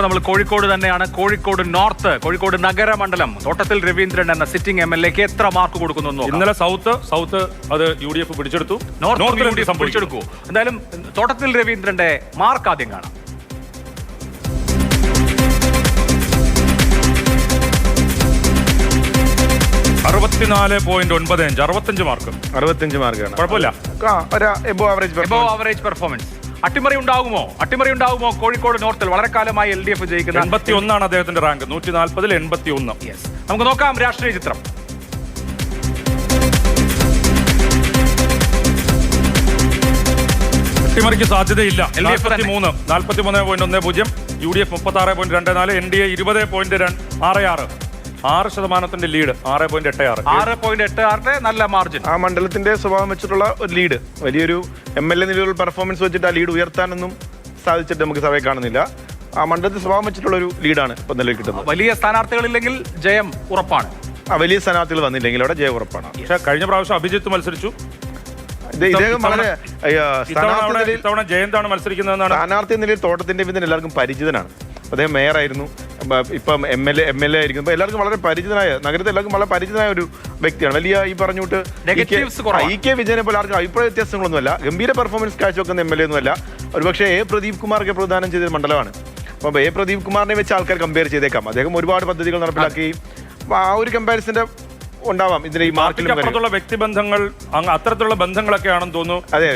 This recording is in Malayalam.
പറയുമ്പോൾ നമ്മൾ കോഴിക്കോട് തന്നെയാണ്. കോഴിക്കോട് നോർത്ത്, കോഴിക്കോട് നഗരമണ്ഡലം. തോട്ടത്തിൽ രവീന്ദ്രൻ എന്ന സിറ്റിംഗ് MLA-ക്ക് എത്ര മാർക്ക് കൊടുക്കുന്നു? ഇന്നലെ സൗത്ത് അത് UDF പിടിച്ചെടുത്തു, നോർത്ത് പിടിച്ചെടുക്കൂ. എന്തായാലും തോട്ടത്തിൽ രവീന്ദ്രന്റെ മാർക്ക് ആദ്യം കാണാം. .95 മാർക്ക്. 65 മാർക്കാണ്. കുഴപ്പമില്ല. Above average performance. അട്ടിമറി ഉണ്ടാകുമോ? കോഴിക്കോട് നോർത്തിൽ വളരെ കാലമായി LDF ജയിക്കുന്ന 81 അദ്ദേഹത്തിന്റെ റാങ്ക്. 140-ൽ 81. നമുക്ക് നോക്കാം രാഷ്ട്രീയ ചിത്രം. അട്ടിമറിക്ക് സാധ്യതയില്ല. 43.10, UDF 36.24, NDA 20.66, 6% ലീഡ്. 6.86 നല്ല മാർജിൻ. ആ മണ്ഡലത്തിന്റെ സ്വഭാവം വെച്ചിട്ടുള്ള ഒരു ലീഡ്, വലിയൊരു MLA നിലവിലുള്ള പെർഫോമൻസ് വെച്ചിട്ട് ആ ലീഡ് ഉയർത്താനൊന്നും സാധിച്ചിട്ട് നമുക്ക് സഭയെ കാണുന്നില്ല. ആ മണ്ഡലത്തിൽ സ്വഭാവം വെച്ചിട്ടുള്ള ഒരു ലീഡാണ് ഇപ്പൊ നിലവിൽ കിട്ടുന്നത്. വലിയ സ്ഥാനാർത്ഥികളില്ലെങ്കിൽ ജയം ഉറപ്പാണ്. വലിയ സ്ഥാനാർത്ഥികൾ വന്നില്ലെങ്കിൽ അവിടെ ജയം ഉറപ്പാണ്. പക്ഷെ കഴിഞ്ഞ പ്രാവശ്യം അഭിജിത്ത് മത്സരിച്ചു. ഇദ്ദേഹം വളരെ ഇത്തവണ ജയന്താണ് മത്സരിക്കുന്നതെന്നാണ്. സ്ഥാനാർത്ഥി നിലയിൽ തോട്ടത്തിന്റെ പിന്നിൽ എല്ലാവർക്കും പരിചിതനാണ്. അദ്ദേഹം മേയറായിരുന്നു, ഇപ്പം MLA ആയിരിക്കും. ഇപ്പൊ എല്ലാവർക്കും വളരെ പരിചിതനായ, നഗരത്തിൽ എല്ലാവർക്കും വളരെ പരിചിതനായ ഒരു വ്യക്തിയാണ്. വലിയ ഈ പറഞ്ഞുകൊണ്ട് EK വിജയനെ പോലെ ആർക്കും അഭിപ്രായ വ്യത്യാസങ്ങളൊന്നുമല്ല. ഗംഭീര പെർഫോമൻസ് കാഴ്ചവെക്കുന്ന MLA ഒന്നുമല്ല. ഒരുപക്ഷെ പ്രദീപ് കുമാർക്ക് പ്രദാനം ചെയ്തൊരു മണ്ഡലമാണ്. അപ്പം പ്രദീപ് കുമാറിനെ വെച്ച് ആൾക്കാർ കമ്പയർ ചെയ്തേക്കാം. അദ്ദേഹം ഒരുപാട് പദ്ധതികൾ നടപ്പിലാക്കുകയും ആ ഒരു കമ്പാരിസന്റെ ഉണ്ടാവാം ഇതിന്റെ ഈ മാർക്കിലും വ്യക്തിബന്ധങ്ങൾ, അത്തരത്തിലുള്ള ബന്ധങ്ങളൊക്കെയാണെന്ന് തോന്നുന്നു. അതെ.